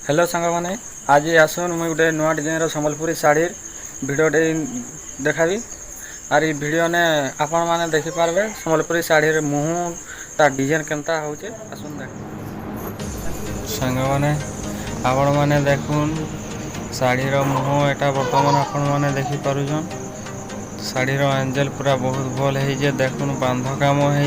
Hello सांग मैंने आज आसन मुझे गोटे नुआ डिजाइन संबलपुरी शाढ़ी भिडटे देखाबी आर ये भिडियो ने आपण मैंने देखिपारे संबलपुरी शाढ़ी मुहँ तार डिजाइन केमता होचे आसन देख सांग मैंने आपण मैंने देखुन शाढ़ीर मुहँ एटा बर्तमान आपण मैंने देखिपारुछन शाढ़ीर एंजल पूरा बहुत भल है देखुन बांध काम है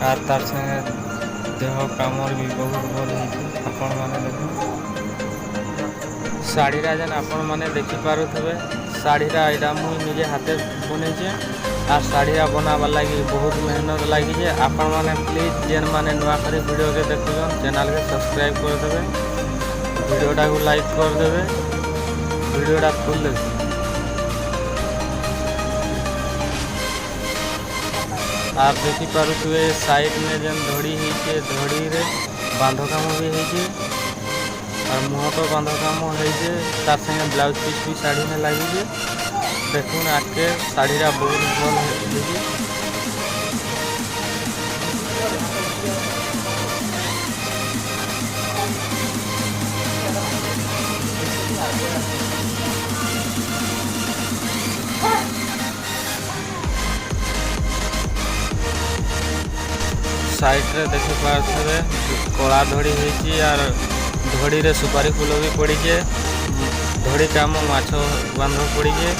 आर तार संगे देह कामर भी बहुत भल है आपण मैंने देख शाढ़ीरा जेन आपण मैंने देखिपारे शाढ़ीरा यहाँ मुझे निजे हाथे बनेचे आ शाढ़ीरा बनाबार लगी बहुत मेहनत लगी आपण मैंने प्लीज जेन मैंने नुआ कर वीडियो के देखुन चैनल के सब्सक्राइब करदे वीडियोटा को लाइक करदे वीडियोटा फुल देख आप देखिपे साइड में जेन धड़ी है धड़ी रे बांध काम भी है और मुँह तो बांध काम है तार संगे ब्लाउज पीस भी शाढ़ी में लगी देखुन आके शाढ़ीरा बहुत भल है साइड रे देखि पारे कला धड़ी होर धड़ी रे सुपारी फूल भी पड़ीचे धड़ी काम माछ बांध पड़ीचे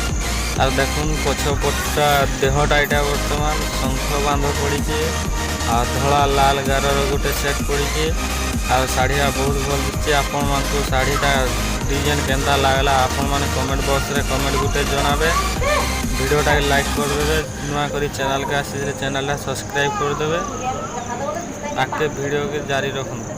और देखुन पछपटा देहटा यहाँ बर्तमान शंख बांध पड़ीचे आ धला लाल गारर गोटे सेट पड़ीचे आ शाढ़ीरा बहुत भल दिखे आपण मानक शाढ़ीटा डिजाइन केनता लागला आपण माने कमेंट बॉक्स रे कमेंट गुटे जनाबे वीडियोटा लाइक करदे नुआ करी चैनल के आसी चैनल सब्सक्राइब करदे आके वीडियो के जारी रखूँ।